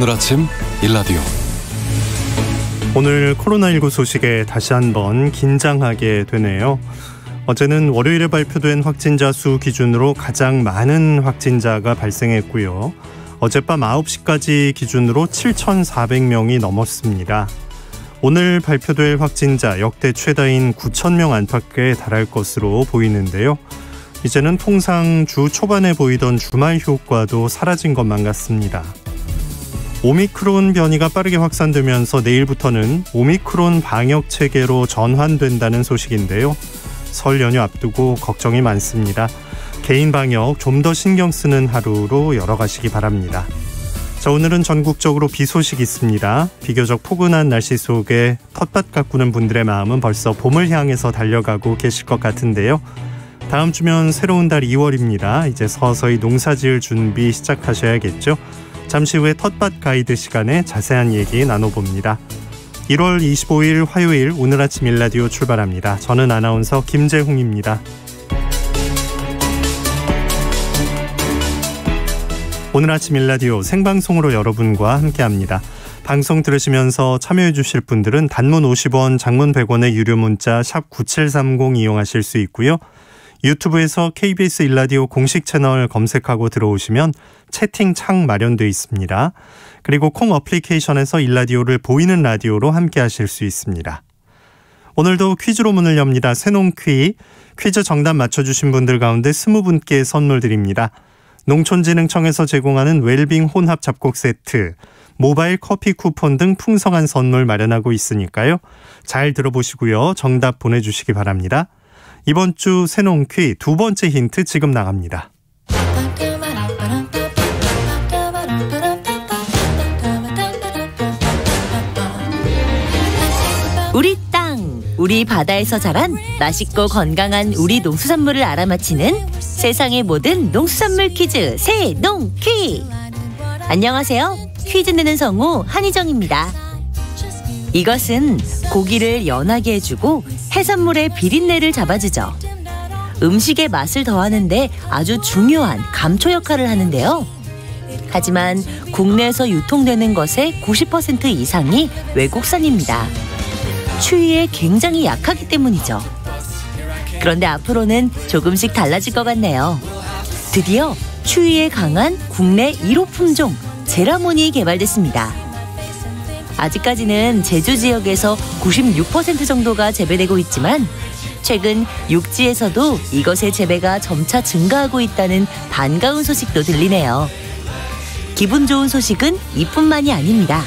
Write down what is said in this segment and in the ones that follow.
오늘 아침 일라디오. 오늘 코로나19 소식에 다시 한번 긴장하게 되네요. 어제는 월요일에 발표된 확진자 수 기준으로 가장 많은 확진자가 발생했고요. 어젯밤 9시까지 기준으로 7,400명이 넘었습니다. 오늘 발표될 확진자 역대 최다인 9,000명 안팎에 달할 것으로 보이는데요. 이제는 통상 주 초반에 보이던 주말 효과도 사라진 것만 같습니다. 오미크론 변이가 빠르게 확산되면서 내일부터는 오미크론 방역 체계로 전환된다는 소식인데요. 설 연휴 앞두고 걱정이 많습니다. 개인 방역 좀 더 신경 쓰는 하루로 열어가시기 바랍니다. 자, 오늘은 전국적으로 비 소식 있습니다. 비교적 포근한 날씨 속에 텃밭 가꾸는 분들의 마음은 벌써 봄을 향해서 달려가고 계실 것 같은데요. 다음 주면 새로운 달 2월입니다. 이제 서서히 농사지을 준비 시작하셔야겠죠. 잠시 후에 텃밭 가이드 시간에 자세한 얘기 나눠봅니다. 1월 25일 화요일 오늘 아침 일라디오 출발합니다. 저는 아나운서 김재홍입니다. 오늘 아침 일라디오 생방송으로 여러분과 함께합니다. 방송 들으시면서 참여해 주실 분들은 단문 50원, 장문 100원의 유료 문자 샵 9730 이용하실 수 있고요. 유튜브에서 KBS 일라디오 공식 채널 검색하고 들어오시면 채팅창 마련되어 있습니다. 그리고 콩 어플리케이션에서 일라디오를 보이는 라디오로 함께하실 수 있습니다. 오늘도 퀴즈로 문을 엽니다. 새농퀴 퀴즈 정답 맞춰주신 분들 가운데 20분께 선물 드립니다. 농촌진흥청에서 제공하는 웰빙 혼합 잡곡 세트, 모바일 커피 쿠폰 등 풍성한 선물 마련하고 있으니까요. 잘 들어보시고요. 정답 보내주시기 바랍니다. 이번 주 새농퀴 두 번째 힌트 지금 나갑니다. 우리 땅, 우리 바다에서 자란 맛있고 건강한 우리 농수산물을 알아맞히는 세상의 모든 농수산물 퀴즈 새농퀴. 안녕하세요. 퀴즈 내는 성우 한희정입니다. 이것은 고기를 연하게 해주고 해산물의 비린내를 잡아주죠. 음식의 맛을 더하는데 아주 중요한 감초 역할을 하는데요. 하지만 국내에서 유통되는 것의 90% 이상이 외국산입니다. 추위에 굉장히 약하기 때문이죠. 그런데 앞으로는 조금씩 달라질 것 같네요. 드디어 추위에 강한 국내 1호 품종 제라몬이 개발됐습니다. 아직까지는 제주 지역에서 96% 정도가 재배되고 있지만 최근 육지에서도 이것의 재배가 점차 증가하고 있다는 반가운 소식도 들리네요. 기분 좋은 소식은 이뿐만이 아닙니다.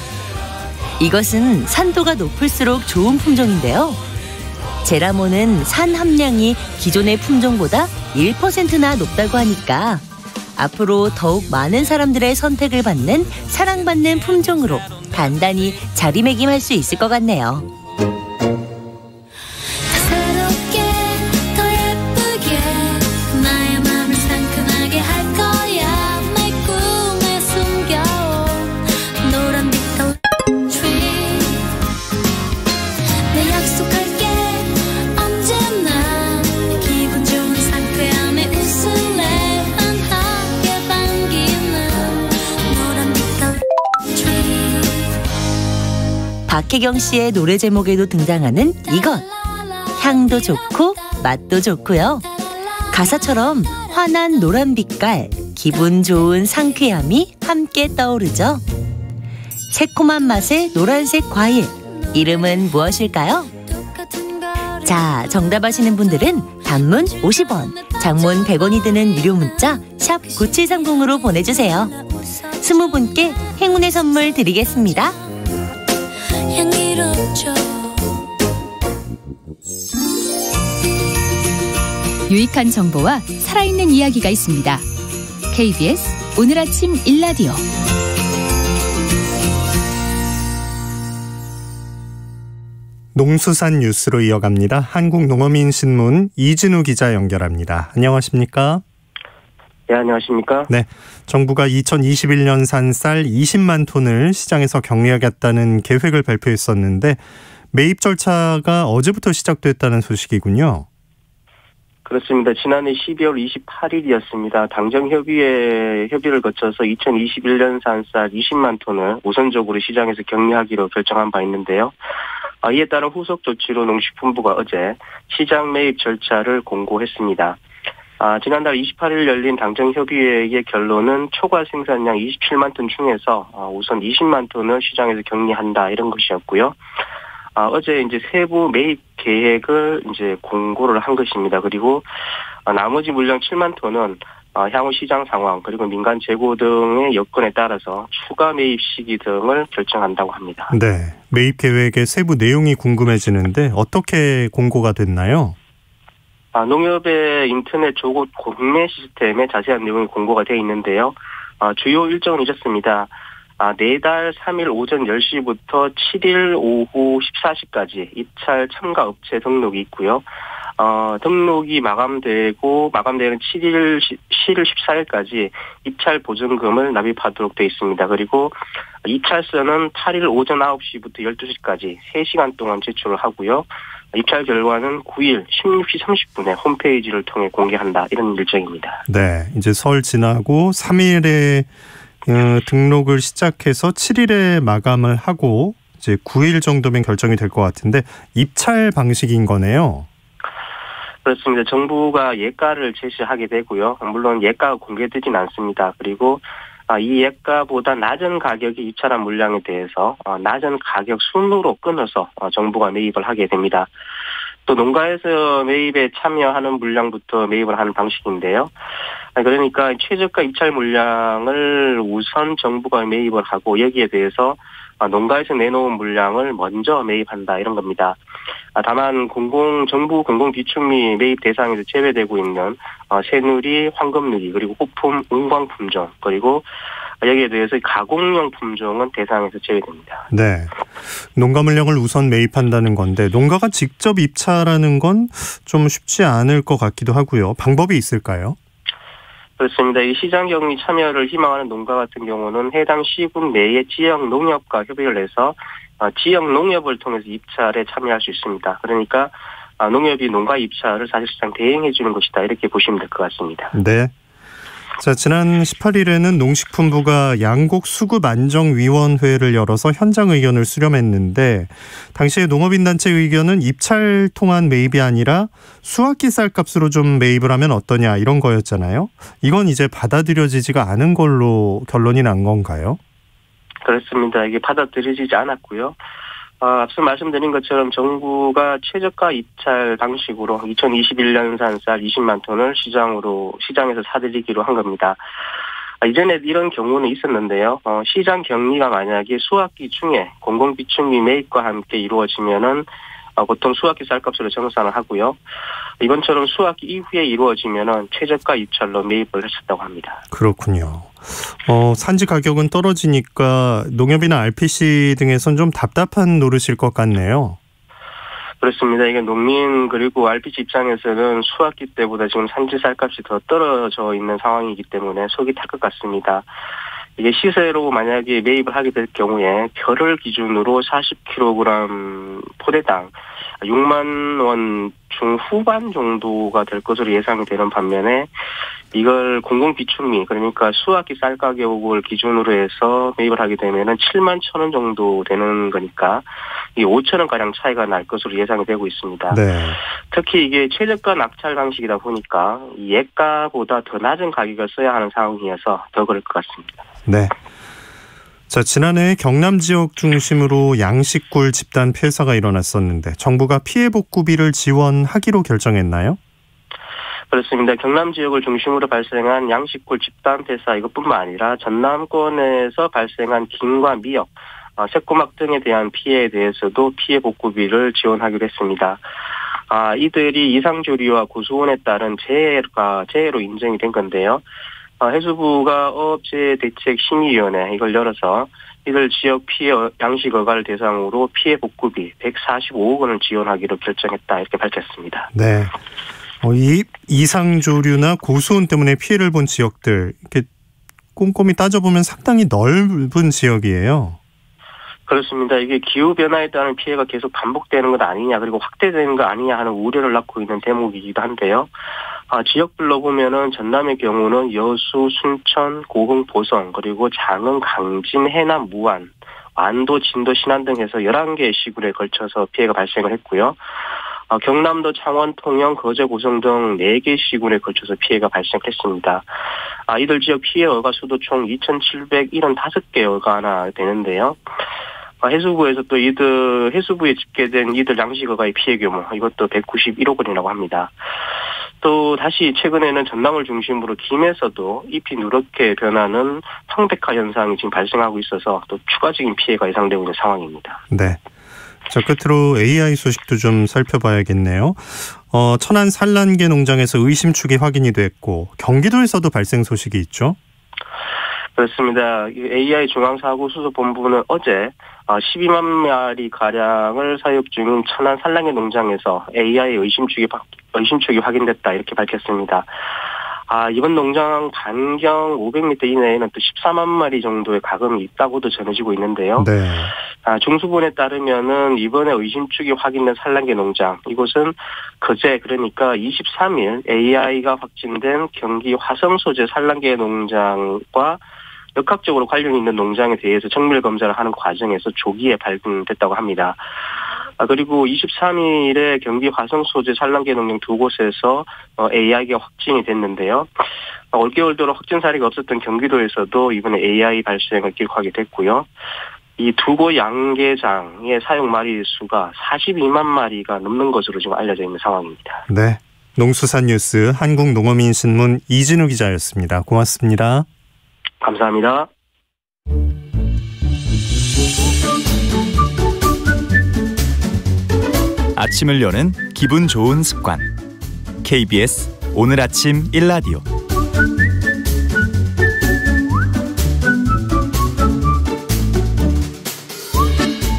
이것은 산도가 높을수록 좋은 품종인데요. 제라몬은 산 함량이 기존의 품종보다 1%나 높다고 하니까 앞으로 더욱 많은 사람들의 선택을 받는 사랑받는 품종으로 단단히 자리매김할 수 있을 것 같네요. 박혜경 씨의 노래 제목에도 등장하는 이것. 향도 좋고 맛도 좋고요. 가사처럼 환한 노란 빛깔, 기분 좋은 상쾌함이 함께 떠오르죠. 새콤한 맛의 노란색 과일, 이름은 무엇일까요? 자, 정답 아시는 분들은 단문 50원, 장문 100원이 드는 유료 문자 샵 9730으로 보내주세요. 20분께 행운의 선물 드리겠습니다. 유익한 정보와 살아있는 이야기가 있습니다. KBS 오늘 아침 일라디오. 농수산 뉴스로 이어갑니다. 한국농어민신문 이진우 기자 연결합니다. 안녕하십니까? 네, 안녕하십니까? 네, 정부가 2021년산 쌀 20만 톤을 시장에서 격리하겠다는 계획을 발표했었는데 매입 절차가 어제부터 시작됐다는 소식이군요. 그렇습니다. 지난해 12월 28일이었습니다. 당정협의를 거쳐서 2021년산 쌀 20만 톤을 우선적으로 시장에서 격리하기로 결정한 바 있는데요. 이에 따른 후속 조치로 농식품부가 어제 시장 매입 절차를 공고했습니다. 지난달 28일 열린 당정협의회의 결론은 초과 생산량 27만 톤 중에서 우선 20만 톤을 시장에서 격리한다 이런 것이었고요. 어제 이제 세부 매입 계획을 이제 공고를 한 것입니다. 그리고 나머지 물량 7만 톤은 향후 시장 상황 그리고 민간 재고 등의 여건에 따라서 추가 매입 시기 등을 결정한다고 합니다. 네, 매입 계획의 세부 내용이 궁금해지는데 어떻게 공고가 됐나요? 농협의 인터넷 조고 공매 시스템에 자세한 내용이 공고가 되어 있는데요. 주요 일정은 이렇습니다. 내달 3일 오전 10시부터 7일 오후 14시까지 입찰 참가 업체 등록이 있고요. 등록이 마감되는 7일 14일까지 입찰 보증금을 납입하도록 되어 있습니다. 그리고 입찰서는 8일 오전 9시부터 12시까지 3시간 동안 제출을 하고요. 입찰 결과는 9일 16시 30분에 홈페이지를 통해 공개한다. 이런 일정입니다. 네, 이제 설 지나고 3일에 등록을 시작해서 7일에 마감을 하고 이제 9일 정도면 결정이 될 것 같은데 입찰 방식인 거네요. 그렇습니다. 정부가 예가를 제시하게 되고요. 물론 예가가 공개되진 않습니다. 그리고 이 예가보다 낮은 가격에 입찰한 물량에 대해서 낮은 가격 순으로 끊어서 정부가 매입을 하게 됩니다. 또 농가에서 매입에 참여하는 물량부터 매입을 하는 방식인데요. 그러니까 최저가 입찰 물량을 우선 정부가 매입을 하고 여기에 대해서 농가에서 내놓은 물량을 먼저 매입한다 이런 겁니다. 다만 정부 공공비축미 매입 대상에서 제외되고 있는 새누리, 황금누리 그리고 호품, 은광품종 그리고 여기에 대해서 가공용 품종은 대상에서 제외됩니다. 네, 농가 물량을 우선 매입한다는 건데 농가가 직접 입찰하는 건 좀 쉽지 않을 것 같기도 하고요. 방법이 있을까요? 그렇습니다. 이 시장 격리 참여를 희망하는 농가 같은 경우는 해당 시군 내의 지역 농협과 협의를 해서 지역 농협을 통해서 입찰에 참여할 수 있습니다. 그러니까 농협이 농가 입찰을 사실상 대행해 주는 것이다. 이렇게 보시면 될 것 같습니다. 네. 자, 지난 18일에는 농식품부가 양곡수급안정위원회를 열어서 현장 의견을 수렴했는데 당시에 농업인단체 의견은 입찰 통한 매입이 아니라 수확기 쌀값으로 좀 매입을 하면 어떠냐 이런 거였잖아요. 이건 이제 받아들여지지가 않은 걸로 결론이 난 건가요? 그렇습니다. 이게 받아들여지지 않았고요. 앞서 말씀드린 것처럼 정부가 최저가 입찰 방식으로 2021년산 쌀 20만 톤을 시장에서 사들이기로 한 겁니다. 이전에 이런 경우는 있었는데요. 시장 격리가 만약에 수확기 중에 공공비축미 매입과 함께 이루어지면은 보통 수확기 쌀값으로 정산을 하고요. 이번처럼 수확기 이후에 이루어지면은 최저가 입찰로 매입을 했었다고 합니다. 그렇군요. 산지 가격은 떨어지니까 농협이나 RPC 등에선 좀 답답한 노릇일 것 같네요. 그렇습니다. 이게 농민 그리고 RPC 입장에서는 수확기 때보다 지금 산지 쌀값이 더 떨어져 있는 상황이기 때문에 속이 탈 것 같습니다. 이게 시세로 만약에 매입을 하게 될 경우에 결을 기준으로 40kg 포대당 6만 원 중후반 정도가 될 것으로 예상이 되는 반면에 이걸 공공비축미 그러니까 수확기 쌀 가격을 기준으로 해서 매입을 하게 되면은 7만 1,000원 정도 되는 거니까 이 5,000원 가량 차이가 날 것으로 예상이 되고 있습니다. 네. 특히 이게 최저가 낙찰 방식이다 보니까 이 예가보다 더 낮은 가격을 써야 하는 상황이어서 더 그럴 것 같습니다. 네. 자, 지난해 경남 지역 중심으로 양식굴 집단 폐사가 일어났었는데 정부가 피해 복구비를 지원하기로 결정했나요? 그렇습니다. 경남 지역을 중심으로 발생한 양식굴 집단 폐사 이것뿐만 아니라 전남권에서 발생한 김과 미역, 새꼬막 등에 대한 피해에 대해서도 피해 복구비를 지원하기로 했습니다. 이들이 이상조리와 고수온에 따른 재해로 인정이 된 건데요. 해수부가 어업재해대책심의위원회 이걸 열어서 이들 지역 피해 양식 어갈 대상으로 피해 복구비 145억 원을 지원하기로 결정했다 이렇게 밝혔습니다. 네. 이 이상조류나 고수온 때문에 피해를 본 지역들 이렇게 꼼꼼히 따져보면 상당히 넓은 지역이에요. 그렇습니다. 이게 기후변화에 따른 피해가 계속 반복되는 것 아니냐, 그리고 확대되는 거 아니냐 하는 우려를 낳고 있는 대목이기도 한데요. 지역별로 보면은 전남의 경우는 여수, 순천, 고흥, 보성, 그리고 장흥, 강진, 해남, 무안, 완도, 진도, 신안 등 해서 11개의 시군에 걸쳐서 피해가 발생을 했고요. 경남도 창원, 통영, 거제, 고성 등 4개 시군에 걸쳐서 피해가 발생했습니다. 이들 지역 피해 얼가 수도 총 2,775개 얼가나 되는데요. 해수부에서 또 해수부에 집계된 이들 양식어가의 피해 규모, 이것도 191억 원이라고 합니다. 또 다시 최근에는 전남을 중심으로 김해에서도 잎이 누렇게 변하는 황백화 현상이 지금 발생하고 있어서 또 추가적인 피해가 예상되고 있는 상황입니다. 네. 자, 끝으로 AI 소식도 좀 살펴봐야겠네요. 천안 산란계 농장에서 의심축이 확인이 됐고 경기도에서도 발생 소식이 있죠? 그렇습니다. AI 중앙사고수습본부는 어제 12만 마리 가량을 사육 중인 천안 산란계 농장에서 AI 의심축이 확인됐다 이렇게 밝혔습니다. 이번 농장 반경 500m 이내에는 또 14만 마리 정도의 가금이 있다고도 전해지고 있는데요. 네. 중수본에 따르면은 이번에 의심축이 확인된 산란계 농장, 이곳은 그제 그러니까 23일 AI가 확진된 경기 화성 소재 산란계 농장과 역학적으로 관련이 있는 농장에 대해서 정밀 검사를 하는 과정에서 조기에 발견됐다고 합니다. 그리고 23일에 경기 화성 소재 산란계 농장 2곳에서 AI가 확진이 됐는데요. 올겨울도로 확진 사례가 없었던 경기도에서도 이번에 AI 발생을 기록하게 됐고요. 이 2곳 양계장의 사용 마리 수가 42만 마리가 넘는 것으로 지금 알려져 있는 상황입니다. 네, 농수산뉴스 한국농어민신문 이진우 기자였습니다. 고맙습니다. 감사합니다. 아침을 여는 기분 좋은 습관. KBS 오늘 아침 1라디오.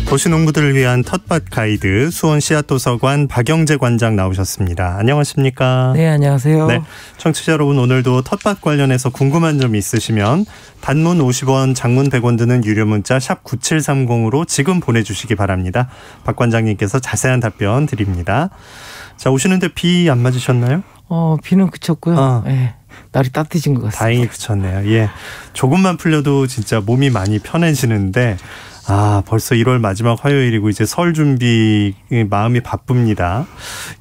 도시농부들을 위한 텃밭 가이드 수원 씨앗도서관 박영재 관장 나오셨습니다. 안녕하십니까? 네, 안녕하세요. 네, 청취자 여러분, 오늘도 텃밭 관련해서 궁금한 점 있으시면 단문 50원, 장문 100원 드는 유료 문자 샵 9730으로 지금 보내주시기 바랍니다. 박 관장님께서 자세한 답변 드립니다. 자, 오시는데 비 안 맞으셨나요? 비는 그쳤고요. 네, 날이 따뜻해진 것 같습니다. 다행히 그쳤네요. 예, 조금만 풀려도 진짜 몸이 많이 편해지는데 벌써 1월 마지막 화요일이고 이제 설 준비 마음이 바쁩니다.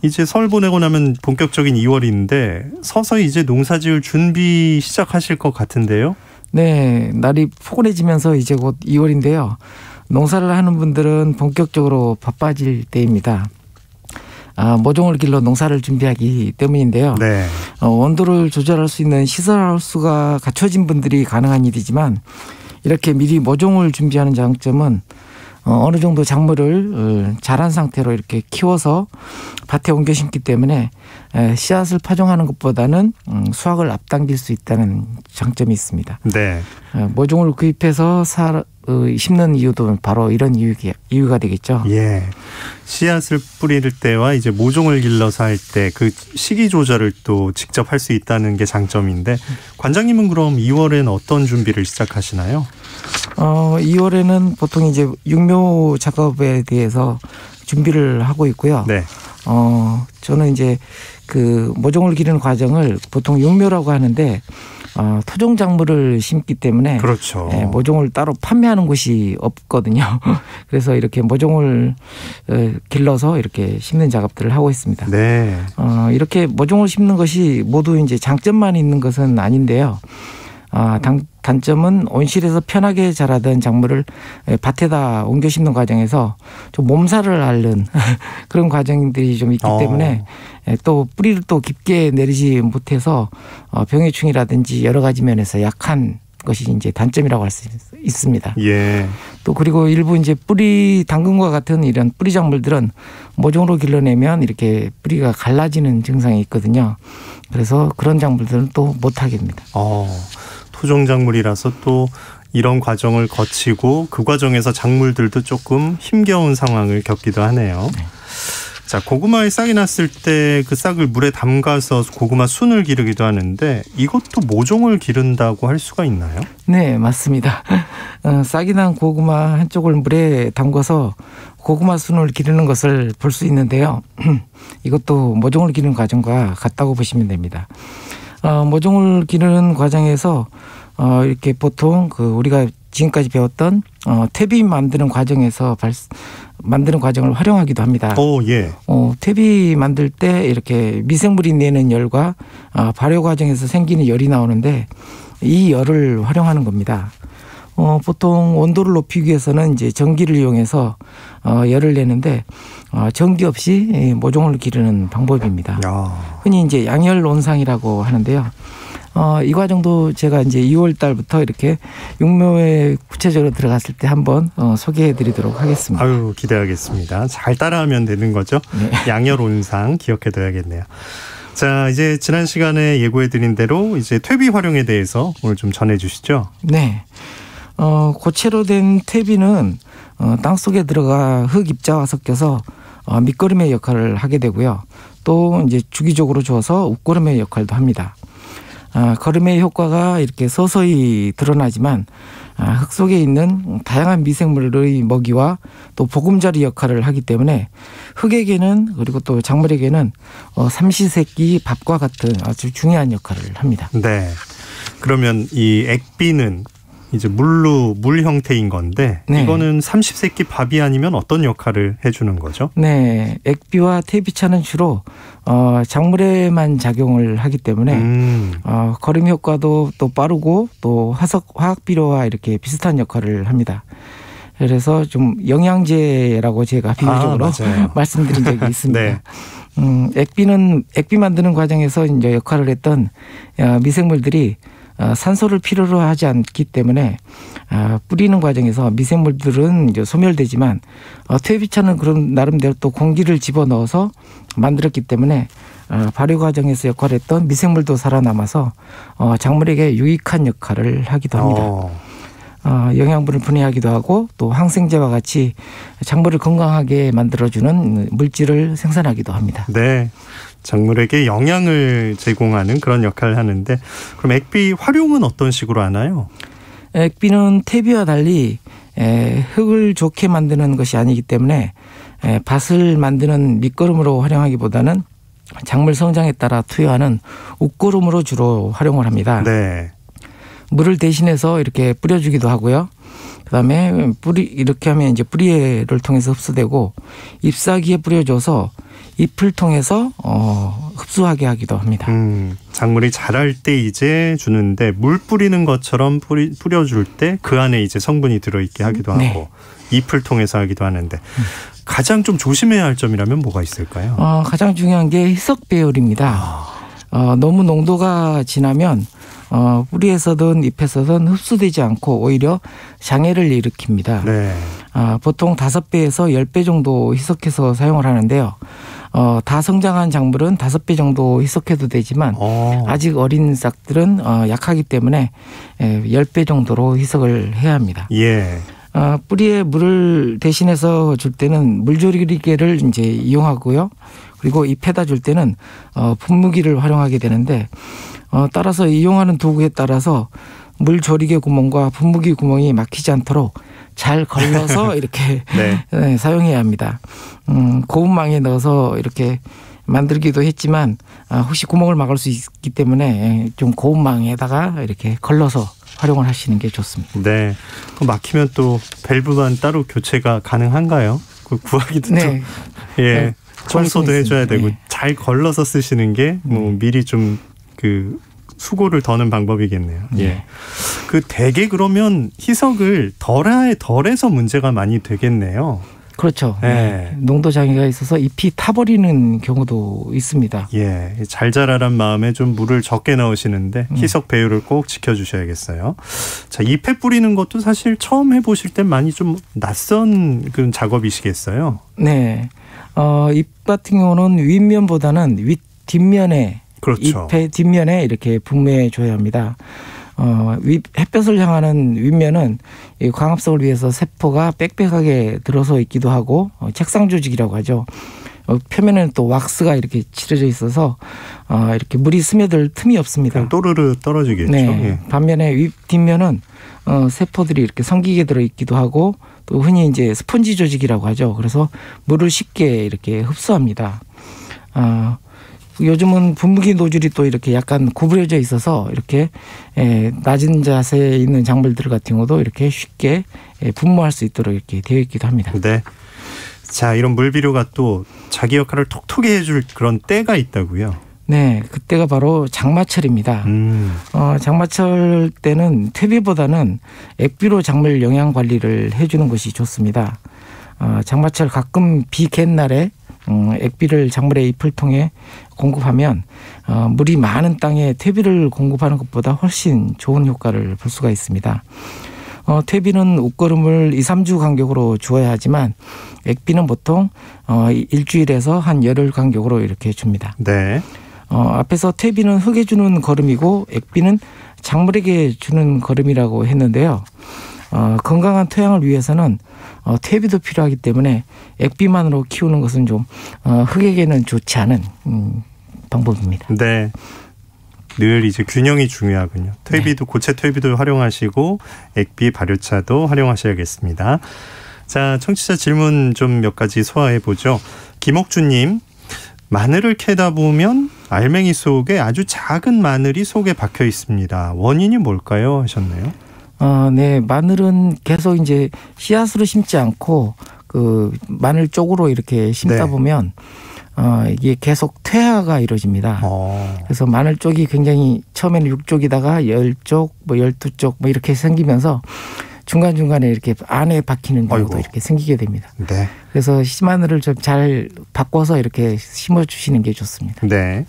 이제 설 보내고 나면 본격적인 2월인데 서서히 이제 농사지을 준비 시작하실 것 같은데요. 네, 날이 포근해지면서 이제 곧 2월인데요. 농사를 하는 분들은 본격적으로 바빠질 때입니다. 모종을 길러 농사를 준비하기 때문인데요. 네. 온도를 조절할 수 있는 시설하우스가 갖춰진 분들이 가능한 일이지만 이렇게 미리 모종을 준비하는 장점은 어느 정도 작물을 자란 상태로 이렇게 키워서 밭에 옮겨 심기 때문에 씨앗을 파종하는 것보다는 수확을 앞당길 수 있다는 장점이 있습니다. 네. 모종을 구입해서 심는 이유도 바로 이런 이유가 되겠죠. 예. 씨앗을 뿌릴 때와 이제 모종을 길러서 할 때 그 시기 조절을 또 직접 할 수 있다는 게 장점인데, 관장님은 그럼 2월엔 어떤 준비를 시작하시나요? 2월에는 보통 이제 육묘 작업에 대해서 준비를 하고 있고요. 네. 저는 이제 그 모종을 기르는 과정을 보통 육묘라고 하는데 토종 작물을 심기 때문에 그렇죠. 모종을 따로 판매하는 곳이 없거든요. 그래서 이렇게 모종을 길러서 이렇게 심는 작업들을 하고 있습니다. 네. 이렇게 모종을 심는 것이 모두 이제 장점만 있는 것은 아닌데요. 단점은 온실에서 편하게 자라던 작물을 밭에다 옮겨 심는 과정에서 좀 몸살을 앓는 그런 과정들이 좀 있기 때문에 또 뿌리를 또 깊게 내리지 못해서 병해충이라든지 여러 가지 면에서 약한 것이 이제 단점이라고 할 수 있습니다. 예. 또 그리고 일부 이제 뿌리 당근과 같은 이런 뿌리 작물들은 모종으로 길러내면 이렇게 뿌리가 갈라지는 증상이 있거든요. 그래서 그런 작물들은 또 못하게 됩니다. 토종 작물이라서 또 이런 과정을 거치고 그 과정에서 작물들도 조금 힘겨운 상황을 겪기도 하네요. 자, 고구마에 싹이 났을 때 그 싹을 물에 담가서 고구마 순을 기르기도 하는데 이것도 모종을 기른다고 할 수가 있나요? 네, 맞습니다. 싹이 난 고구마 한쪽을 물에 담가서 고구마 순을 기르는 것을 볼 수 있는데요. 이것도 모종을 기르는 과정과 같다고 보시면 됩니다. 모종을 기르는 과정에서 이렇게 보통 우리가 지금까지 배웠던 퇴비 만드는 과정에서 만드는 과정을 활용하기도 합니다. 예. 퇴비 만들 때 이렇게 미생물이 내는 열과 발효 과정에서 생기는 열이 나오는데 이 열을 활용하는 겁니다. 보통 온도를 높이기 위해서는 이제 전기를 이용해서 열을 내는데 전기 없이 모종을 기르는 방법입니다. 흔히 이제 양열 온상이라고 하는데요. 이 과정도 제가 이제 2월 달부터 이렇게 육묘에 구체적으로 들어갔을 때 한번 소개해 드리도록 하겠습니다. 아유, 기대하겠습니다. 잘 따라하면 되는 거죠? 네. 양열 온상 기억해 둬야겠네요. 자, 이제 지난 시간에 예고해 드린 대로 이제 퇴비 활용에 대해서 오늘 좀 전해 주시죠. 네. 고체로 된 퇴비는 땅속에 들어가 흙 입자와 섞여서 밑거름의 역할을 하게 되고요. 또 이제 주기적으로 줘서 웃거름의 역할도 합니다. 거름의 효과가 이렇게 서서히 드러나지만 흙 속에 있는 다양한 미생물의 먹이와 또 보금자리 역할을 하기 때문에 흙에게는 그리고 또 작물에게는 삼시세끼 밥과 같은 아주 중요한 역할을 합니다. 네. 그러면 이 액비는 이제 물 형태인 건데 네. 이거는 삼십세끼 밥이 아니면 어떤 역할을 해주는 거죠? 네, 액비와 퇴비차는 주로 작물에만 작용을 하기 때문에 거름 효과도 또 빠르고 또 화학 비료와 이렇게 비슷한 역할을 합니다. 그래서 좀 영양제라고 제가 비유적으로 말씀드린 적이 있습니다. 네. 액비 만드는 과정에서 이제 역할을 했던 미생물들이 산소를 필요로 하지 않기 때문에 뿌리는 과정에서 미생물들은 이제 소멸되지만 퇴비차는 그런 나름대로 또 공기를 집어넣어서 만들었기 때문에 발효 과정에서 역할을 했던 미생물도 살아남아서 작물에게 유익한 역할을 하기도 합니다. 영양분을 분해하기도 하고 또 항생제와 같이 작물을 건강하게 만들어주는 물질을 생산하기도 합니다. 네. 작물에게 영양을 제공하는 그런 역할을 하는데 그럼 액비 활용은 어떤 식으로 하나요? 액비는 퇴비와 달리 흙을 좋게 만드는 것이 아니기 때문에 밭을 만드는 밑거름으로 활용하기보다는 작물 성장에 따라 투여하는 웃거름으로 주로 활용을 합니다. 네. 물을 대신해서 이렇게 뿌려주기도 하고요. 그다음에 이렇게 하면 이제 뿌리를 통해서 흡수되고 잎사귀에 뿌려줘서 잎을 통해서 흡수하게 하기도 합니다. 작물이 자랄 때 이제 주는데 물 뿌리는 것처럼 뿌려줄 때 그 안에 이제 성분이 들어있게 하기도 하고 네. 잎을 통해서 하기도 하는데 가장 좀 조심해야 할 점이라면 뭐가 있을까요? 가장 중요한 게 희석 배열입니다. 너무 농도가 진하면 뿌리에서든 잎에서든 흡수되지 않고 오히려 장애를 일으킵니다. 네. 보통 5배에서 10배 정도 희석해서 사용을 하는데요. 다 성장한 작물은 5배 정도 희석해도 되지만 아직 어린 싹들은 약하기 때문에 10배 정도로 희석을 해야 합니다. 예. 뿌리에 물을 대신해서 줄 때는 물조리개를 이제 이용하고요. 그리고 잎에다 줄 때는 분무기를 활용하게 되는데 따라서 이용하는 도구에 따라서 물조리개 구멍과 분무기 구멍이 막히지 않도록 잘 걸러서 이렇게 네, 사용해야 합니다. 고운망에 넣어서 이렇게 만들기도 했지만 혹시 구멍을 막을 수 있기 때문에 좀 고운망에다가 이렇게 걸러서 활용을 하시는 게 좋습니다. 네. 막히면 또 밸브만 따로 교체가 가능한가요? 구하기도 좀 예. 청소도 해줘야 되고 잘 걸러서 쓰시는 게 미리 좀 수고를 더는 방법이겠네요. 예. 대개 그러면 희석을 덜해서 문제가 많이 되겠네요. 그렇죠. 네. 농도 장애가 있어서 잎이 타버리는 경우도 있습니다. 예, 잘 자라란 마음에 좀 물을 적게 넣으시는데 희석 배율을 꼭 지켜주셔야겠어요. 자, 잎에 뿌리는 것도 사실 처음 해보실 땐 많이 좀 낯선 그런 작업이시겠어요. 네. 잎 같은 경우는 윗면보다는 뒷면에 그렇죠. 잎의 뒷면에 이렇게 분무해 줘야 합니다. 햇볕을 향하는 윗면은 이 광합성을 위해서 세포가 빽빽하게 들어서 있기도 하고 책상 조직이라고 하죠. 표면에는 또 왁스가 이렇게 칠해져 있어서 이렇게 물이 스며들 틈이 없습니다. 그냥 또르르 떨어지겠죠. 네. 예. 반면에 뒷면은 세포들이 이렇게 성기게 들어 있기도 하고 또 흔히 이제 스펀지 조직이라고 하죠. 그래서 물을 쉽게 이렇게 흡수합니다. 요즘은 분무기 노즐이 또 이렇게 약간 구부려져 있어서 이렇게 낮은 자세에 있는 작물들 같은 경우도 이렇게 쉽게 분무할 수 있도록 이렇게 되어 있기도 합니다. 네. 자, 이런 물비료가 또 자기 역할을 톡톡히 해줄 그런 때가 있다고요. 네, 그때가 바로 장마철입니다. 장마철 때는 퇴비보다는 액비로 작물 영양 관리를 해주는 것이 좋습니다. 장마철 가끔 비 갠 날에 액비를 작물의 잎을 통해 공급하면 물이 많은 땅에 퇴비를 공급하는 것보다 훨씬 좋은 효과를 볼 수가 있습니다. 퇴비는 옷걸음을 2, 3주 간격으로 주어야 하지만 액비는 보통 일주일에서 한 열흘 간격으로 이렇게 줍니다. 네. 앞에서 퇴비는 흙에 주는 거름이고 액비는 작물에게 주는 거름이라고 했는데요. 건강한 토양을 위해서는 퇴비도 필요하기 때문에 액비만으로 키우는 것은 좀 흙에게는 좋지 않은 방법입니다. 네. 늘 이제 균형이 중요하군요. 퇴비도 고체 퇴비도 활용하시고 액비 발효차도 활용하셔야겠습니다. 자, 청취자 질문 좀 몇 가지 소화해 보죠. 김옥주님, 마늘을 캐다 보면 알맹이 속에 아주 작은 마늘이 속에 박혀 있습니다. 원인이 뭘까요? 하셨네요. 네, 마늘은 계속 이제 씨앗으로 심지 않고 그 마늘 쪽으로 이렇게 심다 보면 이게 계속 퇴화가 이루어집니다. 그래서 마늘 쪽이 굉장히 처음에는 6쪽이다가 10쪽, 뭐 12쪽 뭐 이렇게 생기면서 중간중간에 이렇게 안에 박히는 경우도 이렇게 생기게 됩니다. 네. 그래서 씨마늘을 좀 잘 바꿔서 이렇게 심어주시는 게 좋습니다. 네.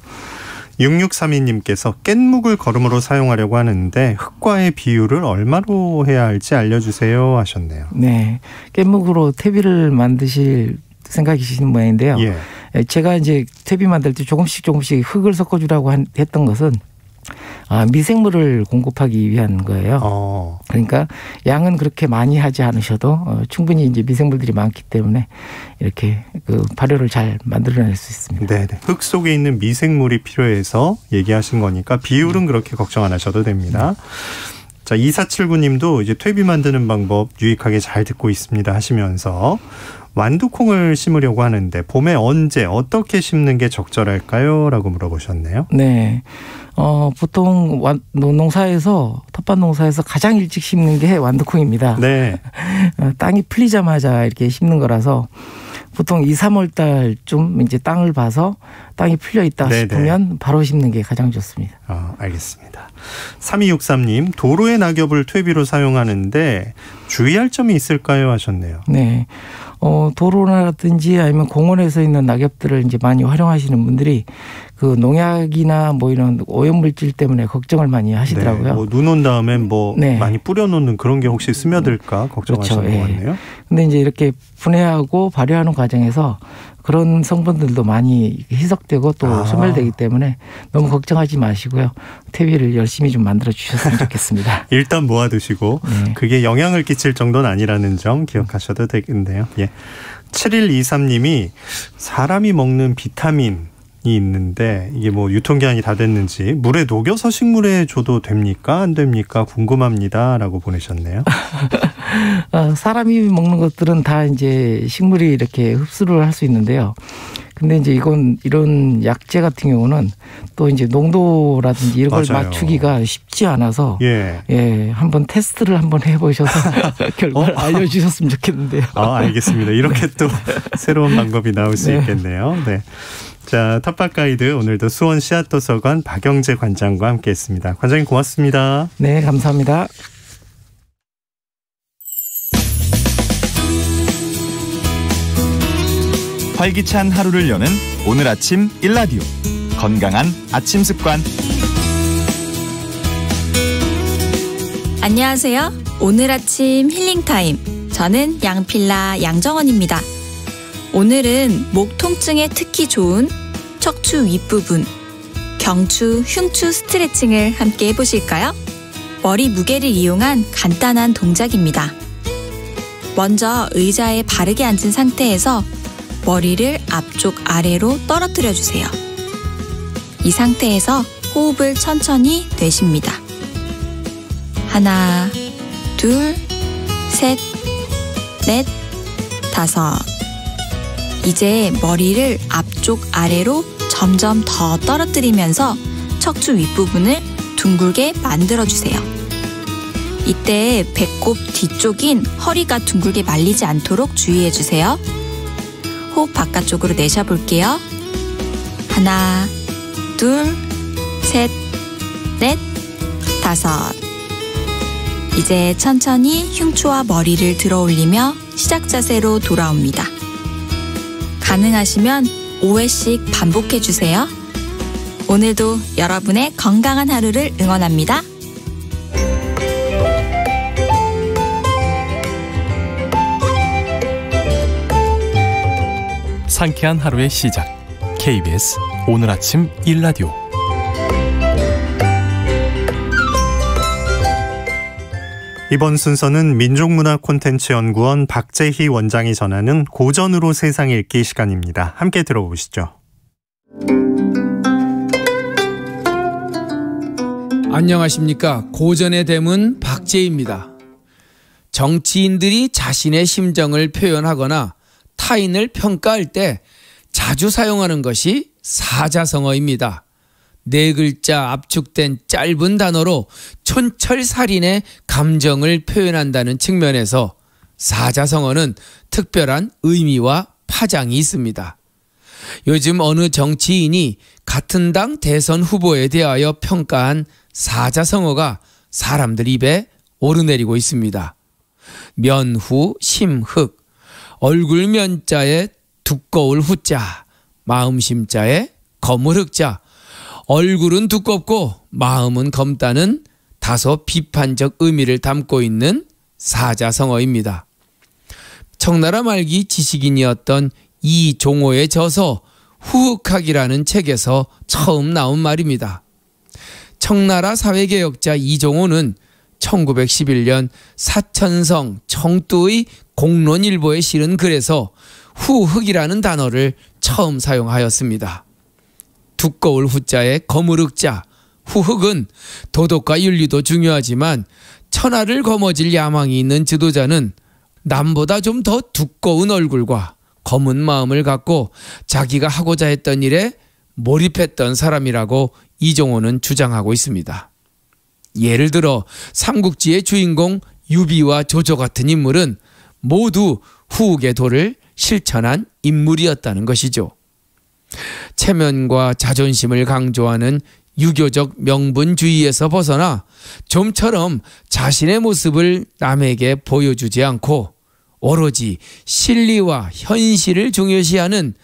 6632님께서 깻묵을 거름으로 사용하려고 하는데 흙과의 비율을 얼마로 해야 할지 알려주세요 하셨네요. 네. 깻묵으로 퇴비를 만드실 생각이신 모양인데요. 예. 제가 이제 퇴비 만들 때 조금씩 흙을 섞어주라고 했던 것은 미생물을 공급하기 위한 거예요. 그러니까 양은 그렇게 많이 하지 않으셔도 충분히 이제 미생물들이 많기 때문에 이렇게 그 발효를 잘 만들어낼 수 있습니다. 네, 흙 속에 있는 미생물이 필요해서 얘기하신 거니까 비율은 그렇게 걱정 안 하셔도 됩니다. 자, 2479님도 이제 퇴비 만드는 방법 유익하게 잘 듣고 있습니다 하시면서 완두콩을 심으려고 하는데 봄에 언제 어떻게 심는 게 적절할까요? 라고 물어보셨네요. 네. 보통 농사에서 텃밭 농사에서 가장 일찍 심는 게 완두콩입니다. 네. 땅이 풀리자마자 이렇게 심는 거라서 보통 2, 3월 달쯤 이제 땅을 봐서 땅이 풀려 있다 싶으면 바로 심는 게 가장 좋습니다. 알겠습니다. 3263님, 도로의 낙엽을 퇴비로 사용하는데 주의할 점이 있을까요? 하셨네요. 네. 도로라든지 아니면 공원에서 있는 낙엽들을 이제 많이 활용하시는 분들이 그 농약이나 뭐 이런 오염물질 때문에 걱정을 많이 하시더라고요. 네, 뭐 눈 온 다음에 많이 뿌려놓는 그런 게 혹시 스며들까 걱정하시는 것 같네요. 근데 이제 이렇게 분해하고 발효하는 과정에서 그런 성분들도 많이 희석되고 또 소멸되기 때문에 너무 걱정하지 마시고요. 퇴비를 열심히 좀 만들어 주셨으면 좋겠습니다. 일단 모아두시고 그게 영향을 끼칠 정도는 아니라는 점 기억하셔도 되겠네요. 예. 7123님이 사람이 먹는 비타민이 있는데 이게 뭐 유통기한이 다 됐는지 물에 녹여서 식물에 줘도 됩니까? 안 됩니까? 궁금합니다. 라고 보내셨네요. 사람이 먹는 것들은 다 이제 식물이 이렇게 흡수를 할 수 있는데요. 근데 이제 이런 약재 같은 경우는 또 이제 농도라든지 이런 걸 맞추기가 쉽지 않아서 한번 테스트를 한번 해보셔서 결과를 알려주셨으면 좋겠는데요. 알겠습니다. 이렇게 또 새로운 방법이 나올 수 있겠네요. 네. 자, 텃밭 가이드 오늘도 수원 씨앗도서관 박영재 관장과 함께했습니다. 관장님 고맙습니다. 네, 감사합니다. 활기찬 하루를 여는 오늘 아침 1라디오 건강한 아침 습관. 안녕하세요. 오늘 아침 힐링타임. 저는 양필라 양정원입니다. 오늘은 목 통증에 특히 좋은 척추 윗부분, 경추, 흉추 스트레칭을 함께 해보실까요? 머리 무게를 이용한 간단한 동작입니다. 먼저 의자에 바르게 앉은 상태에서 머리를 앞쪽 아래로 떨어뜨려 주세요. 이 상태에서 호흡을 천천히 내쉽니다. 하나, 둘, 셋, 넷, 다섯. 이제 머리를 앞쪽 아래로 점점 더 떨어뜨리면서 척추 윗부분을 둥글게 만들어주세요. 이때 배꼽 뒤쪽인 허리가 둥글게 말리지 않도록 주의해주세요. 호흡 바깥쪽으로 내쉬어볼게요. 하나, 둘, 셋, 넷, 다섯. 이제 천천히 흉추와 머리를 들어 올리며 시작 자세로 돌아옵니다. 가능하시면 5회씩 반복해주세요. 오늘도 여러분의 건강한 하루를 응원합니다. 상쾌한 하루의 시작. KBS 오늘 아침 1라디오. 이번 순서는 민족문화콘텐츠연구원 박재희 원장이 전하는 고전으로 세상 읽기 시간입니다. 함께 들어보시죠. 안녕하십니까. 고전의 대문 박재희입니다. 정치인들이 자신의 심정을 표현하거나 타인을 평가할 때 자주 사용하는 것이 사자성어입니다. 네 글자 압축된 짧은 단어로 촌철살인의 감정을 표현한다는 측면에서 사자성어는 특별한 의미와 파장이 있습니다. 요즘 어느 정치인이 같은 당 대선 후보에 대하여 평가한 사자성어가 사람들 입에 오르내리고 있습니다. 면후, 심흑, 얼굴 면자에 두꺼울 후자, 마음 심자에 거물 흑자, 얼굴은 두껍고 마음은 검다는 다소 비판적 의미를 담고 있는 사자성어입니다. 청나라 말기 지식인이었던 이종호의 저서 후흑학이라는 책에서 처음 나온 말입니다. 청나라 사회개혁자 이종호는 1911년 사천성 청두의 공론일보에 실은 글에서 후흑이라는 단어를 처음 사용하였습니다. 두꺼울 후자에 거무륵자, 후흑은 도덕과 윤리도 중요하지만 천하를 거머쥘 야망이 있는 지도자는 남보다 좀 더 두꺼운 얼굴과 검은 마음을 갖고 자기가 하고자 했던 일에 몰입했던 사람이라고 이종호는 주장하고 있습니다. 예를 들어 삼국지의 주인공 유비와 조조 같은 인물은 모두 후흑의 도를 실천한 인물이었다는 것이죠. 체면과 자존심을 강조하는 유교적 명분주의에서 벗어나 좀처럼 자신의 모습을 남에게 보여주지 않고 오로지 실리와 현실을 중요시하는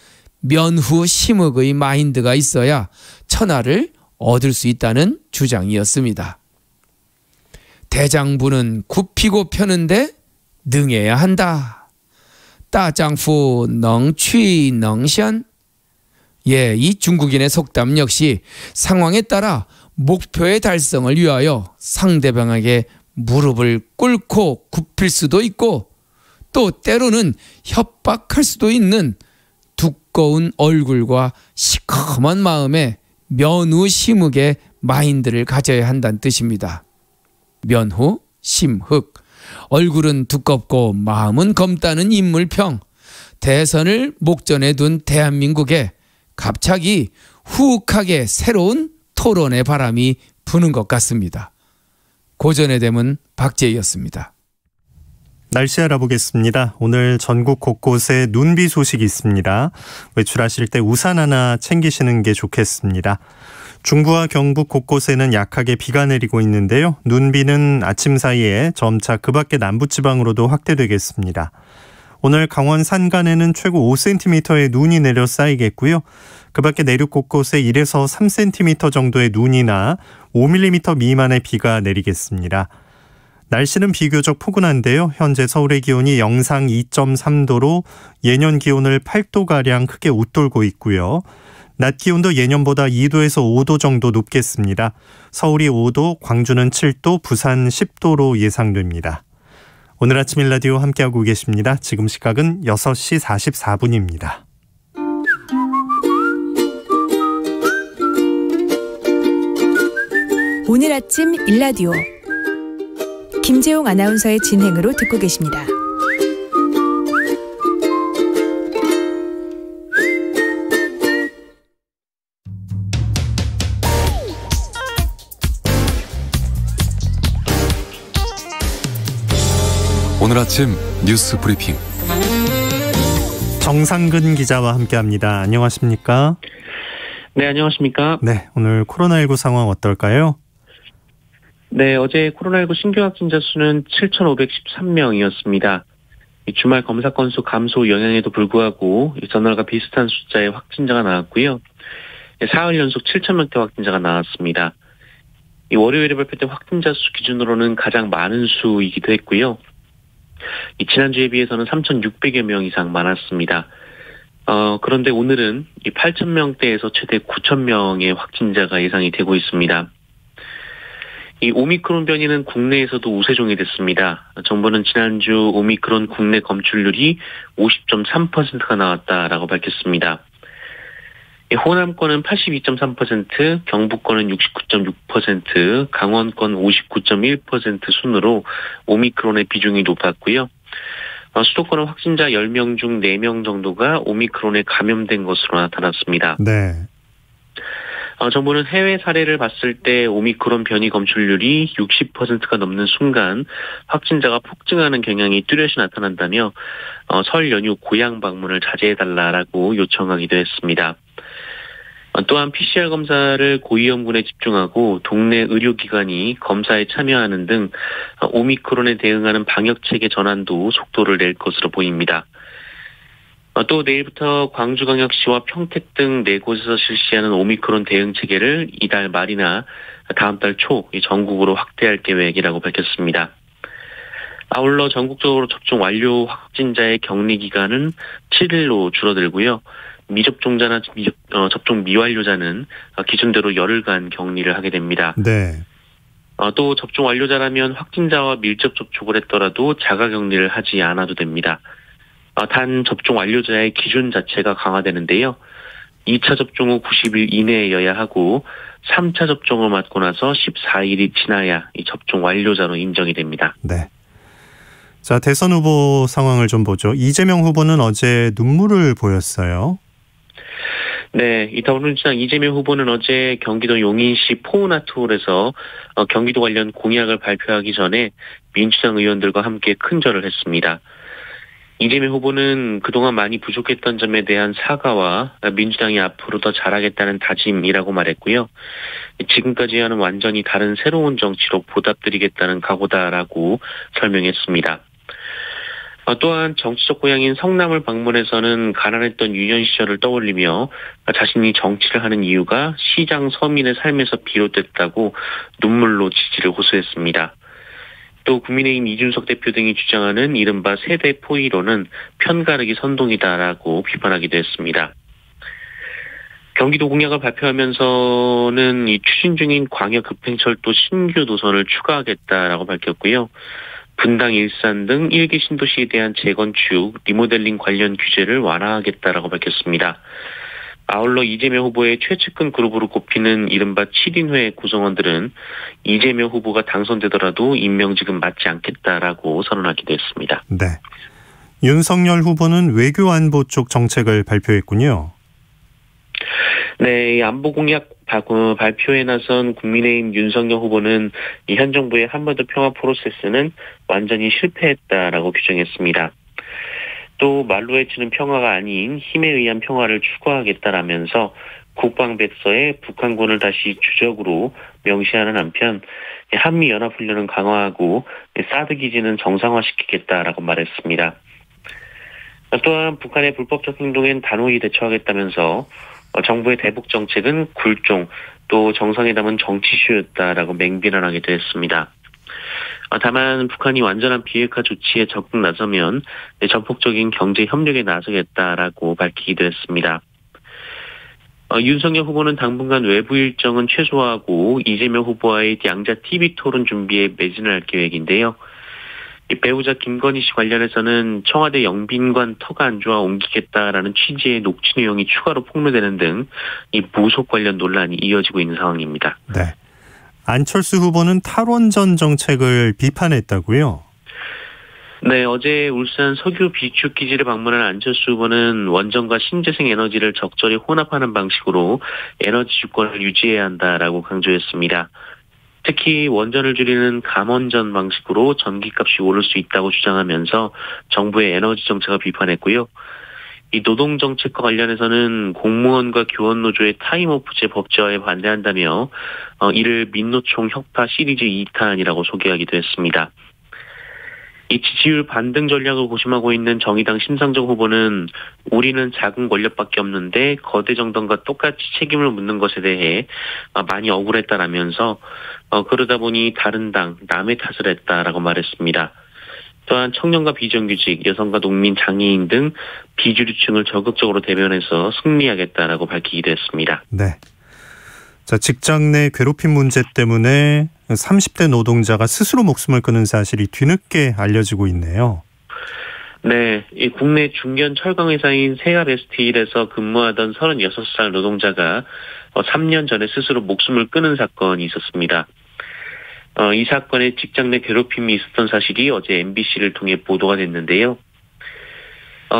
면후 심흑의 마인드가 있어야 천하를 얻을 수 있다는 주장이었습니다. 대장부는 굽히고 펴는데 능해야 한다. 따장후 넝취 넝션. 예, 이 중국인의 속담 역시 상황에 따라 목표의 달성을 위하여 상대방에게 무릎을 꿇고 굽힐 수도 있고 또 때로는 협박할 수도 있는 두꺼운 얼굴과 시커먼 마음에 면후 심흑의 마인드를 가져야 한다는 뜻입니다. 면후 심흑, 얼굴은 두껍고 마음은 검다는 인물평. 대선을 목전에 둔 대한민국에 갑자기 후흑하게 새로운 토론의 바람이 부는 것 같습니다. 고전의 대문 박재희였습니다. 날씨 알아보겠습니다. 오늘 전국 곳곳에 눈비 소식이 있습니다. 외출하실 때 우산 하나 챙기시는 게 좋겠습니다. 중부와 경북 곳곳에는 약하게 비가 내리고 있는데요. 눈비는 아침 사이에 점차 그 밖의 남부지방으로도 확대되겠습니다. 오늘 강원 산간에는 최고 5cm의 눈이 내려 쌓이겠고요. 그 밖에 내륙 곳곳에 1에서 3cm 정도의 눈이나 5mm 미만의 비가 내리겠습니다. 날씨는 비교적 포근한데요. 현재 서울의 기온이 영상 2.3도로 예년 기온을 8도가량 크게 웃돌고 있고요. 낮 기온도 예년보다 2도에서 5도 정도 높겠습니다. 서울이 5도, 광주는 7도, 부산 10도로 예상됩니다. 오늘 아침 일라디오 함께하고 계십니다. 지금 시각은 6시 44분입니다. 오늘 아침 일라디오 김재용 아나운서의 진행으로 듣고 계십니다. 오늘 아침 뉴스 브리핑 정상근 기자와 함께합니다. 안녕하십니까? 네, 안녕하십니까? 네, 오늘 코로나19 상황 어떨까요? 네, 어제 코로나19 신규 확진자 수는 7,513명이었습니다. 주말 검사 건수 감소 영향에도 불구하고 전날과 비슷한 숫자의 확진자가 나왔고요. 사흘 연속 7,000명대 확진자가 나왔습니다. 월요일에 발표된 확진자 수 기준으로는 가장 많은 수이기도 했고요. 지난주에 비해서는 3,600여 명 이상 많았습니다. 그런데 오늘은 8,000명대에서 최대 9,000명의 확진자가 예상이 되고 있습니다. 이 오미크론 변이는 국내에서도 우세종이 됐습니다. 정부는 지난주 오미크론 국내 검출률이 50.3%가 나왔다라고 밝혔습니다. 호남권은 82.3%, 경북권은 69.6%, 강원권 59.1% 순으로 오미크론의 비중이 높았고요. 수도권은 확진자 10명 중 4명 정도가 오미크론에 감염된 것으로 나타났습니다. 네. 정부는 해외 사례를 봤을 때 오미크론 변이 검출률이 60%가 넘는 순간 확진자가 폭증하는 경향이 뚜렷이 나타난다며 설 연휴 고향 방문을 자제해달라고 요청하기도 했습니다. 또한 PCR 검사를 고위험군에 집중하고 동네 의료기관이 검사에 참여하는 등 오미크론에 대응하는 방역체계 전환도 속도를 낼 것으로 보입니다. 또 내일부터 광주광역시와 평택 등 4곳에서 실시하는 오미크론 대응체계를 이달 말이나 다음 달 초 전국으로 확대할 계획이라고 밝혔습니다. 아울러 전국적으로 접종 완료 확진자의 격리 기간은 7일로 줄어들고요. 미접종자나 접종 미완료자는 기준대로 열흘간 격리를 하게 됩니다. 네. 또 접종 완료자라면 확진자와 밀접 접촉을 했더라도 자가격리를 하지 않아도 됩니다. 단 접종 완료자의 기준 자체가 강화되는데요. 2차 접종 후 90일 이내여야 하고 3차 접종을 맞고 나서 14일이 지나야 이 접종 완료자로 인정이 됩니다. 네. 자, 대선 후보 상황을 좀 보죠. 이재명 후보는 어제 눈물을 보였어요. 네, 이 더불어민주당 이재명 후보는 어제 경기도 용인시 포은아트홀에서 경기도 관련 공약을 발표하기 전에 민주당 의원들과 함께 큰절을 했습니다. 이재명 후보는 그동안 많이 부족했던 점에 대한 사과와 민주당이 앞으로 더 잘하겠다는 다짐이라고 말했고요. 지금까지와는 완전히 다른 새로운 정치로 보답드리겠다는 각오다라고 설명했습니다. 또한 정치적 고향인 성남을 방문해서는 가난했던 유년 시절을 떠올리며 자신이 정치를 하는 이유가 시장 서민의 삶에서 비롯됐다고 눈물로 지지를 호소했습니다. 또 국민의힘 이준석 대표 등이 주장하는 이른바 세대 포이론은 편가르기 선동이다라고 비판하기도 했습니다. 경기도 공약을 발표하면서는 이 추진 중인 광역 급행철도 신규 노선을 추가하겠다라고 밝혔고요. 분당, 일산 등 1기 신도시에 대한 재건축, 리모델링 관련 규제를 완화하겠다라고 밝혔습니다. 아울러 이재명 후보의 최측근 그룹으로 꼽히는 이른바 7인회 구성원들은 이재명 후보가 당선되더라도 임명직은 맡지 않겠다라고 선언하기도 했습니다. 네. 윤석열 후보는 외교안보 쪽 정책을 발표했군요. 네, 안보 공약 발표에 나선 국민의힘 윤석열 후보는 현 정부의 한반도 평화 프로세스는 완전히 실패했다라고 규정했습니다. 또 말로 해치는 평화가 아닌 힘에 의한 평화를 추구하겠다라면서 국방백서에 북한군을 다시 주적으로 명시하는 한편 한미연합훈련은 강화하고 사드 기지는 정상화시키겠다라고 말했습니다. 또한 북한의 불법적 행동엔 단호히 대처하겠다면서 정부의 대북 정책은 굴종 또 정상회담은 정치쇼였다라고 맹비난하기도 했습니다. 다만 북한이 완전한 비핵화 조치에 적극 나서면 전폭적인 경제 협력에 나서겠다라고 밝히기도 했습니다. 윤석열 후보는 당분간 외부 일정은 최소화하고 이재명 후보와의 양자 TV 토론 준비에 매진할 계획인데요. 배우자 김건희 씨 관련해서는 청와대 영빈관 터가안주와 옮기겠다라는 취지의 녹취 내용이 추가로 폭로되는 등 이 무속 관련 논란이 이어지고 있는 상황입니다. 네. 안철수 후보는 탈원전 정책을 비판했다고요? 네, 어제 울산 석유 비축 기지를 방문한 안철수 후보는 원전과 신재생 에너지를 적절히 혼합하는 방식으로 에너지 주권을 유지해야 한다라고 강조했습니다. 특히 원전을 줄이는 감원전 방식으로 전기값이 오를 수 있다고 주장하면서 정부의 에너지 정책을 비판했고요. 이 노동정책과 관련해서는 공무원과 교원노조의 타임오프제 법제화에 반대한다며 이를 민노총 혁파 시리즈 2탄이라고 소개하기도 했습니다. 이 지지율 반등 전략을 고심하고 있는 정의당 심상정 후보는 우리는 작은 권력밖에 없는데 거대 정당과 똑같이 책임을 묻는 것에 대해 많이 억울했다라면서 그러다 보니 다른 당, 남의 탓을 했다라고 말했습니다. 또한 청년과 비정규직, 여성과 농민, 장애인 등 비주류층을 적극적으로 대변해서 승리하겠다라고 밝히기도 했습니다. 네. 자, 직장 내 괴롭힘 문제 때문에 30대 노동자가 스스로 목숨을 끊은 사실이 뒤늦게 알려지고 있네요. 네, 이 국내 중견 철강 회사인 세아베스틸에서 근무하던 36살 노동자가 3년 전에 스스로 목숨을 끊은 사건이 있었습니다. 이 사건에 직장 내 괴롭힘이 있었던 사실이 어제 MBC를 통해 보도가 됐는데요.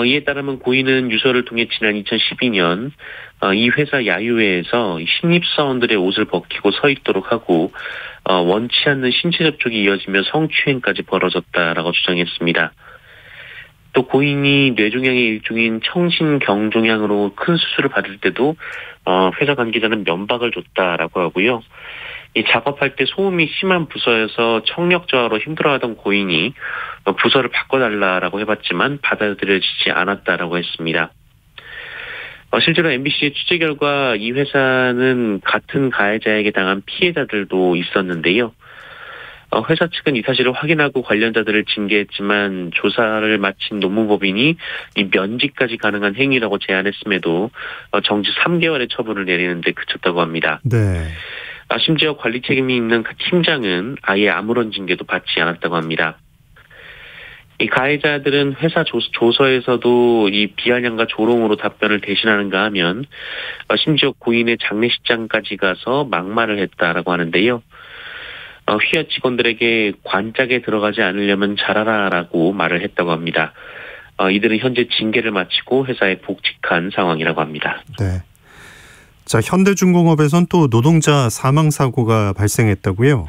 이에 따르면 고인은 유서를 통해 지난 2012년 이 회사 야유회에서 신입사원들의 옷을 벗기고 서 있도록 하고 원치 않는 신체 접촉이 이어지며 성추행까지 벌어졌다라고 주장했습니다. 또 고인이 뇌종양의 일종인 청신경종양으로 큰 수술을 받을 때도 회사 관계자는 면박을 줬다라고 하고요. 이 작업할 때 소음이 심한 부서여서 청력 저하로 힘들어하던 고인이 부서를 바꿔달라라고 해봤지만 받아들여지지 않았다라고 했습니다. 실제로 MBC의 취재 결과 이 회사는 같은 가해자에게 당한 피해자들도 있었는데요. 회사 측은 이 사실을 확인하고 관련자들을 징계했지만 조사를 마친 노무법인이 이 면직까지 가능한 행위라고 제안했음에도 정지 3개월의 처분을 내리는 데 그쳤다고 합니다. 네. 심지어 관리 책임이 있는 팀장은 아예 아무런 징계도 받지 않았다고 합니다. 이 가해자들은 회사 조서에서도 이 비아냥과 조롱으로 답변을 대신하는가 하면 심지어 고인의 장례식장까지 가서 막말을 했다라고 하는데요. 휘하 직원들에게 관짝에 들어가지 않으려면 잘하라라고 말을 했다고 합니다. 이들은 현재 징계를 마치고 회사에 복직한 상황이라고 합니다. 네. 자, 현대중공업에선 또 노동자 사망 사고가 발생했다고요?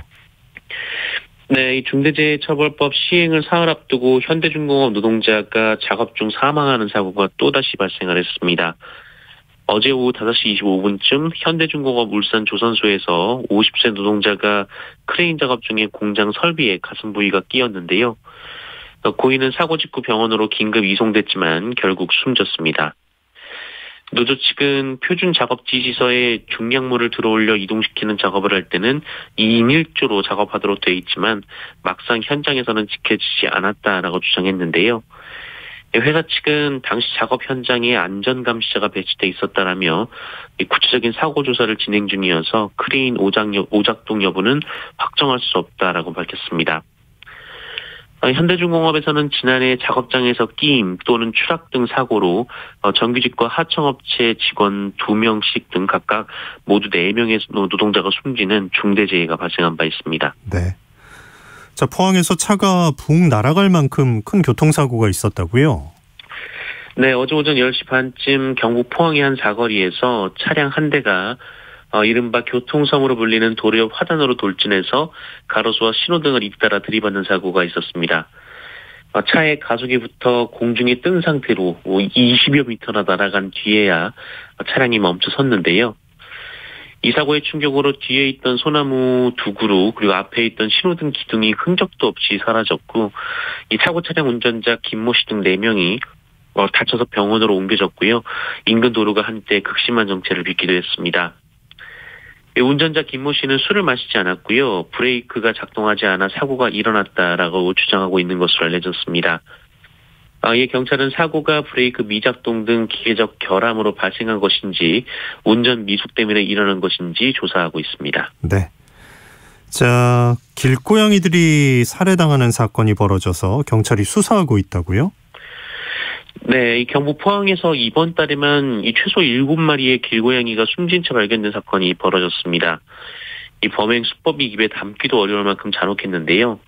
네, 이 중대재해처벌법 시행을 사흘 앞두고 현대중공업 노동자가 작업 중 사망하는 사고가 또다시 발생을 했습니다. 어제 오후 5시 25분쯤 현대중공업 울산 조선소에서 50세 노동자가 크레인 작업 중에 공장 설비에 가슴 부위가 끼었는데요. 고인은 사고 직후 병원으로 긴급 이송됐지만 결국 숨졌습니다. 노조 측은 표준 작업 지시서에 중량물을 들어올려 이동시키는 작업을 할 때는 2인 1조로 작업하도록 되어 있지만 막상 현장에서는 지켜지지 않았다라고 주장했는데요. 회사 측은 당시 작업 현장에 안전감시자가 배치돼 있었다라며 구체적인 사고 조사를 진행 중이어서 크레인 오작동 여부는 확정할 수 없다라고 밝혔습니다. 현대중공업에서는 지난해 작업장에서 끼임 또는 추락 등 사고로 정규직과 하청업체 직원 2명씩 등 각각 모두 4명의 노동자가 숨지는 중대재해가 발생한 바 있습니다. 네. 자, 포항에서 차가 붕 날아갈 만큼 큰 교통사고가 있었다고요? 네, 어제 오전 10시 반쯤 경북 포항의 한 사거리에서 차량 한 대가 이른바 교통섬으로 불리는 도로 옆 화단으로 돌진해서 가로수와 신호등을 잇따라 들이받는 사고가 있었습니다. 차에 가속이 붙어 공중에 뜬 상태로 20여 미터나 날아간 뒤에야 차량이 멈춰 섰는데요. 이 사고의 충격으로 뒤에 있던 소나무 2그루 그리고 앞에 있던 신호등 기둥이 흔적도 없이 사라졌고 이 사고 차량 운전자 김모 씨 등 4명이 다쳐서 병원으로 옮겨졌고요. 인근 도로가 한때 극심한 정체를 빚기도 했습니다. 운전자 김모 씨는 술을 마시지 않았고요. 브레이크가 작동하지 않아 사고가 일어났다라고 주장하고 있는 것으로 알려졌습니다. 이에 경찰은 사고가 브레이크 미작동 등 기계적 결함으로 발생한 것인지 운전 미숙 때문에 일어난 것인지 조사하고 있습니다. 네. 자, 길고양이들이 살해당하는 사건이 벌어져서 경찰이 수사하고 있다고요? 네, 이 경북 포항에서 이번 달에만 이 최소 7마리의 길고양이가 숨진 채 발견된 사건이 벌어졌습니다. 이 범행 수법이 입에 담기도 어려울 만큼 잔혹했는데요.